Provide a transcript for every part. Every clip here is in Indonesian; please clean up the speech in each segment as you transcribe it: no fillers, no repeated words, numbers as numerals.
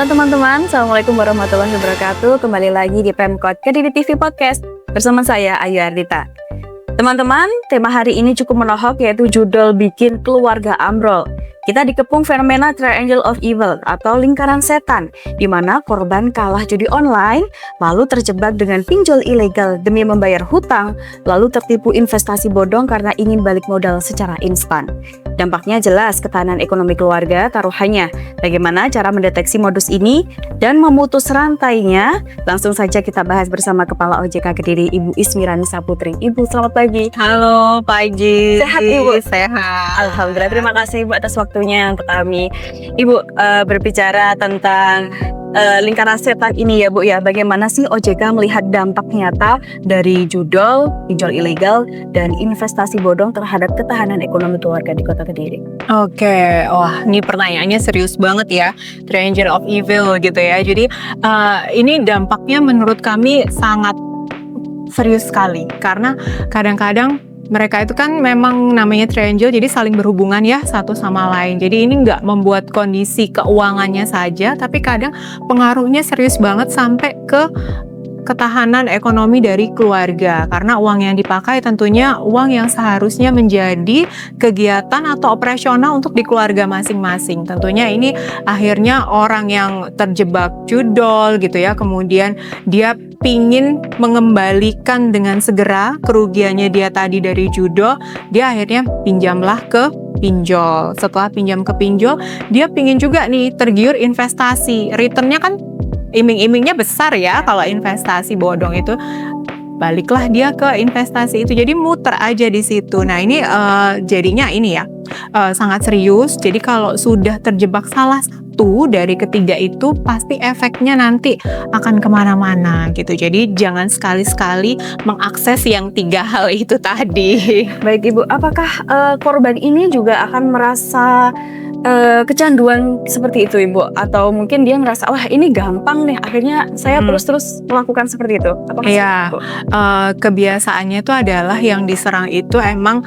Halo teman-teman, Assalamualaikum warahmatullahi wabarakatuh. Kembali lagi di Pemkot Kediri TV Podcast bersama saya Ayu Ardita. Teman-teman, tema hari ini cukup menohok, yaitu judul Bikin Keluarga Ambrol. Kita dikepung fenomena Triangle of Evil atau lingkaran setan, di mana korban kalah judi online, lalu terjebak dengan pinjol ilegal demi membayar hutang, lalu tertipu investasi bodong karena ingin balik modal secara instan. Dampaknya jelas ketahanan ekonomi keluarga taruhannya. Bagaimana cara mendeteksi modus ini dan memutus rantainya? Langsung saja kita bahas bersama Kepala OJK Kediri, Ibu Ismirani Saputri. Ibu, selamat pagi. Halo, pagi. Sehat, Ibu? Sehat. Alhamdulillah, terima kasih Ibu atas waktunya untuk kami. Ibu, berbicara tentang lingkaran setan ini ya Bu ya, bagaimana sih OJK melihat dampak nyata dari judol, pinjol ilegal, dan investasi bodong terhadap ketahanan ekonomi keluarga di Kota Kediri? Oke, wah ini pertanyaannya serius banget ya, Triangle of Evil gitu ya. Jadi ini dampaknya menurut kami sangat serius sekali, karena kadang-kadang mereka itu kan memang namanya triangle, jadi saling berhubungan ya satu sama lain. Jadi ini nggak membuat kondisi keuangannya saja, tapi kadang pengaruhnya serius banget sampai ke ketahanan ekonomi dari keluarga. Karena uang yang dipakai tentunya uang yang seharusnya menjadi kegiatan atau operasional untuk di keluarga masing-masing. Tentunya ini akhirnya orang yang terjebak judol gitu ya, kemudian dia pingin mengembalikan dengan segera kerugiannya dia tadi dari judol, dia akhirnya pinjamlah ke pinjol. Setelah pinjam ke pinjol, dia pingin juga nih tergiur investasi. Returnnya kan iming-imingnya besar ya kalau investasi bodong itu. Baliklah dia ke investasi itu, jadi muter aja di situ. Nah ini jadinya ini ya sangat serius. Jadi kalau sudah terjebak salah satu dari ketiga itu, pasti efeknya nanti akan kemana-mana gitu. Jadi jangan sekali-sekali mengakses yang tiga hal itu tadi. Baik Ibu, apakah korban ini juga akan merasa kecanduan seperti itu Ibu? Atau mungkin dia ngerasa, wah ini gampang nih, akhirnya saya terus melakukan seperti itu? Apakah Iya, kebiasaannya itu adalah yang diserang itu emang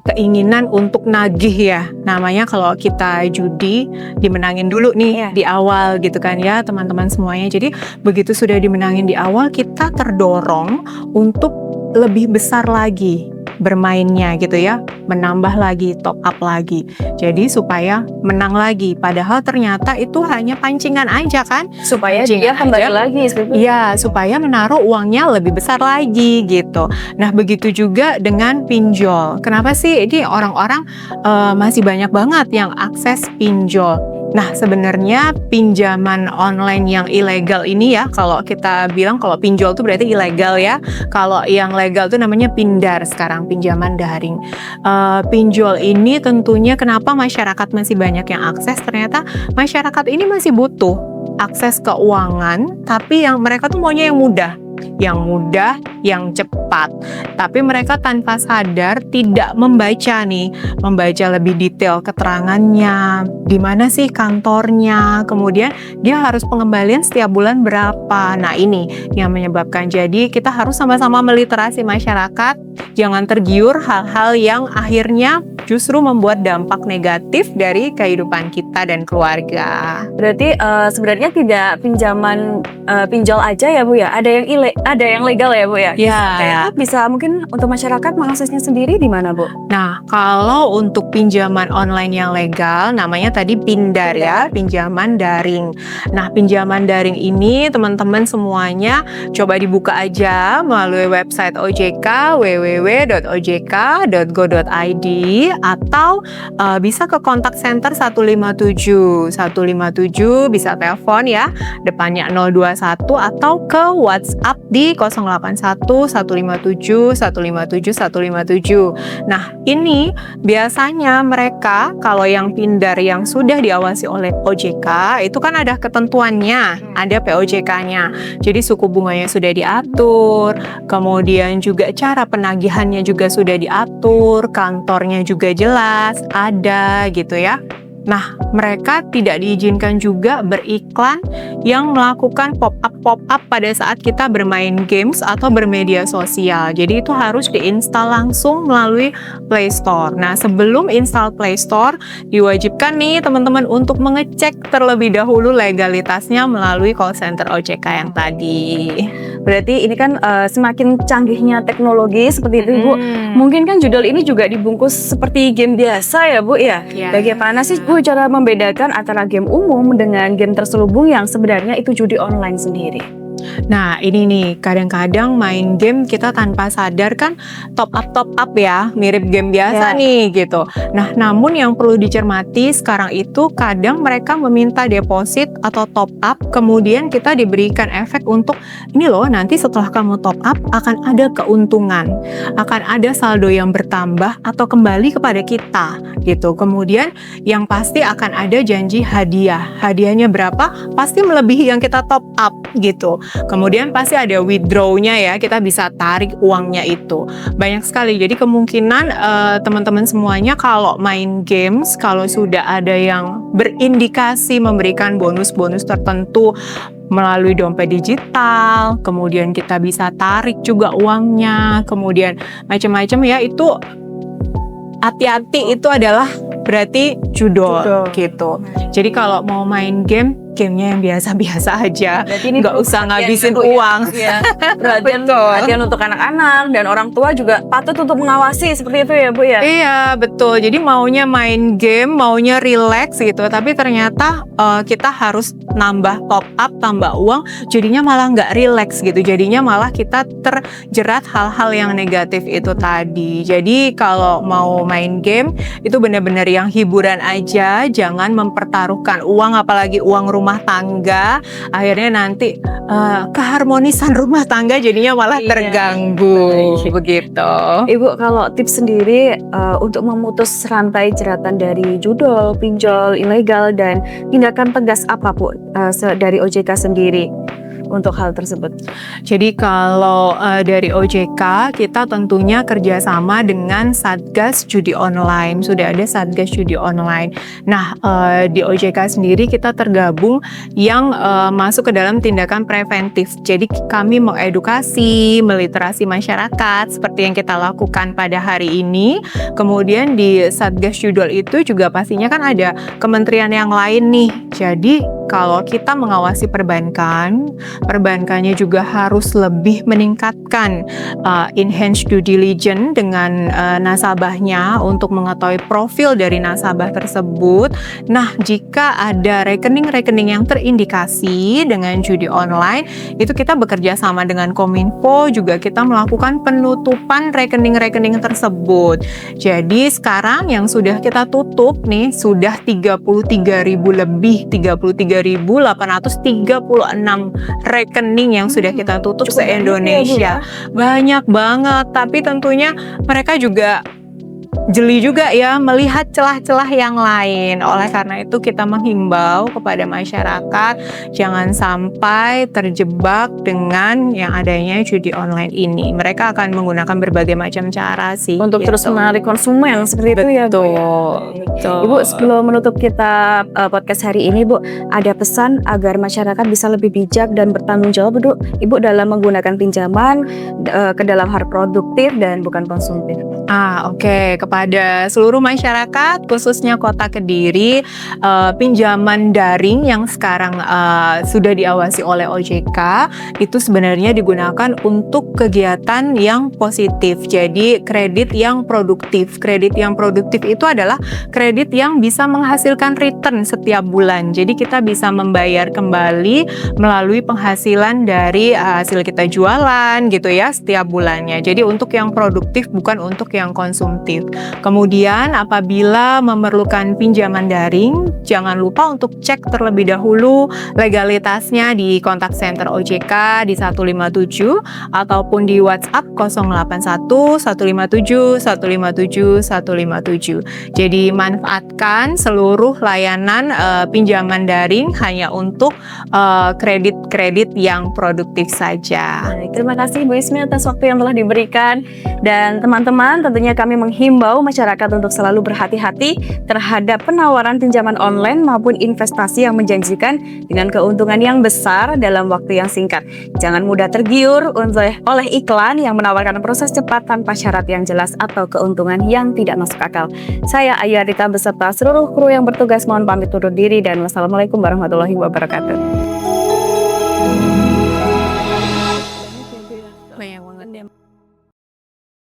keinginan untuk nagih ya. Namanya kalau kita judi, dimenangin dulu nih di awal gitu kan ya teman-teman semuanya. Jadi begitu sudah dimenangin di awal, kita terdorong untuk lebih besar lagi bermainnya gitu ya, menambah lagi, top up lagi, jadi supaya menang lagi, padahal ternyata itu hanya pancingan aja kan, supaya dia kembali lagi. Iya, supaya menaruh uangnya lebih besar lagi gitu. Nah begitu juga dengan pinjol. Kenapa sih ini orang-orang masih banyak banget yang akses pinjol? Nah sebenarnya pinjaman online yang ilegal ini ya, kalau kita bilang kalau pinjol itu berarti ilegal ya. Kalau yang legal itu namanya pindar sekarang, pinjaman daring. Pinjol ini tentunya kenapa masyarakat masih banyak yang akses? Ternyata masyarakat ini masih butuh akses keuangan, tapi yang mereka tuh maunya yang mudah, yang cepat. Tapi mereka tanpa sadar tidak membaca lebih detail keterangannya, di mana sih kantornya, kemudian dia harus pengembalian setiap bulan berapa. Nah ini yang menyebabkan, jadi kita harus sama-sama meliterasi masyarakat, jangan tergiur hal-hal yang akhirnya justru membuat dampak negatif dari kehidupan kita dan keluarga. Berarti sebenarnya tidak pinjol aja ya Bu ya, ada yang legal ya Bu ya? Ya. Bisa mungkin untuk masyarakat mengaksesnya sendiri di mana Bu? Nah kalau untuk pinjaman online yang legal, namanya tadi pindar ya, pinjaman daring. Nah pinjaman daring ini teman-teman semuanya coba dibuka aja melalui website OJK, www.ojk.go.id, atau bisa ke kontak center 157 bisa telepon ya, depannya 021, atau ke WhatsApp di 081 157 157. Nah ini biasanya mereka kalau yang pindar yang sudah diawasi oleh OJK itu kan ada ketentuannya, ada POJK-nya. Jadi suku bunganya sudah diatur, kemudian juga cara penagihannya juga sudah diatur, kantornya juga jelas ada gitu ya. Nah, mereka tidak diizinkan juga beriklan yang melakukan pop-up pada saat kita bermain games atau bermedia sosial. Jadi itu harus diinstal langsung melalui Play Store. Nah, sebelum install Play Store, diwajibkan nih teman-teman untuk mengecek terlebih dahulu legalitasnya melalui call center OJK yang tadi. Berarti ini kan semakin canggihnya teknologi seperti itu, Bu. Mungkin kan judul ini juga dibungkus seperti game biasa ya, Bu ya. Ya. Bagaimana sih, Bu, cara membedakan antara game umum dengan game terselubung yang sebenarnya itu judi online sendiri? Nah, ini nih, kadang-kadang main game kita tanpa sadar kan top up ya, mirip game biasa nih gitu. Nah, namun yang perlu dicermati sekarang itu kadang mereka meminta deposit atau top up, kemudian kita diberikan efek untuk ini loh, nanti setelah kamu top up akan ada keuntungan, akan ada saldo yang bertambah atau kembali kepada kita gitu. Kemudian yang pasti akan ada janji hadiah. Hadiahnya berapa? Pasti melebihi yang kita top up gitu. Kemudian pasti ada withdraw-nya ya, kita bisa tarik uangnya itu. Banyak sekali, jadi kemungkinan teman-teman semuanya kalau main games, kalau sudah ada yang berindikasi memberikan bonus-bonus tertentu melalui dompet digital, kemudian kita bisa tarik juga uangnya, kemudian macam-macam ya, itu hati-hati, itu adalah berarti judol gitu. Jadi kalau mau main gamenya yang biasa-biasa aja, nggak usah ngabisin uang. Ya, perhatian untuk anak-anak dan orang tua juga patut untuk mengawasi seperti itu ya, Bu ya. Iya, betul. Jadi maunya main game, maunya relax gitu, tapi ternyata kita harus nambah top up, tambah uang, jadinya malah nggak relax gitu. Jadinya malah kita terjerat hal-hal yang negatif itu tadi. Jadi kalau mau main game itu benar-benar yang hiburan aja, jangan mempertaruhkan uang, apalagi uang rumah tangga. Akhirnya nanti keharmonisan rumah tangga jadinya malah terganggu. Begitu. Ibu, kalau tips sendiri untuk memutus rantai jeratan dari judol, pinjol ilegal dan tindakan tegas apa, Bu, dari OJK sendiri untuk hal tersebut? Jadi kalau dari OJK kita tentunya kerjasama dengan Satgas Judi Online. Sudah ada Satgas Judi Online. Nah, di OJK sendiri kita tergabung yang masuk ke dalam tindakan preventif. Jadi kami mengedukasi, meliterasi masyarakat seperti yang kita lakukan pada hari ini. Kemudian di Satgas Judol itu juga pastinya kan ada kementerian yang lain nih. Jadi kalau kita mengawasi perbankannya juga harus lebih meningkatkan enhanced due diligence dengan nasabahnya untuk mengetahui profil dari nasabah tersebut. Nah, jika ada rekening-rekening yang terindikasi dengan judi online, itu kita bekerja sama dengan Kominfo, juga kita melakukan penutupan rekening-rekening tersebut. Jadi sekarang yang sudah kita tutup nih sudah 33.000 lebih, 33.836 rekening yang sudah kita tutup se-Indonesia. Banyak banget, tapi tentunya mereka juga jeli juga ya melihat celah-celah yang lain. Oleh karena itu kita menghimbau kepada masyarakat jangan sampai terjebak dengan yang adanya judi online ini. Mereka akan menggunakan berbagai macam cara sih untuk terus menarik konsumen seperti itu ya, Bu. Betul. Ibu, sebelum menutup kita podcast hari ini, Bu, ada pesan agar masyarakat bisa lebih bijak dan bertanggung jawab, Bu, Ibu, dalam menggunakan pinjaman ke dalam hal produktif dan bukan konsumtif. Oke. Kepada seluruh masyarakat, khususnya Kota Kediri, pinjaman daring yang sekarang sudah diawasi oleh OJK itu sebenarnya digunakan untuk kegiatan yang positif. Jadi kredit yang produktif. Kredit yang produktif itu adalah kredit yang bisa menghasilkan return setiap bulan. Jadi kita bisa membayar kembali melalui penghasilan dari hasil kita jualan gitu ya setiap bulannya. Jadi untuk yang produktif, bukan untuk yang konsumtif. Kemudian apabila memerlukan pinjaman daring, jangan lupa untuk cek terlebih dahulu legalitasnya di kontak center OJK di 157 ataupun di WhatsApp 081 157 157 157. Jadi manfaatkan seluruh layanan pinjaman daring hanya untuk kredit-kredit yang produktif saja. Terima kasih Bu Ismi atas waktu yang telah diberikan, dan teman-teman teman-teman, tentunya kami menghimbau masyarakat untuk selalu berhati-hati terhadap penawaran pinjaman online maupun investasi yang menjanjikan dengan keuntungan yang besar dalam waktu yang singkat. Jangan mudah tergiur oleh iklan yang menawarkan proses cepat tanpa syarat yang jelas atau keuntungan yang tidak masuk akal. Saya Ayu Ardita beserta seluruh kru yang bertugas mohon pamit undur diri dan wassalamualaikum warahmatullahi wabarakatuh.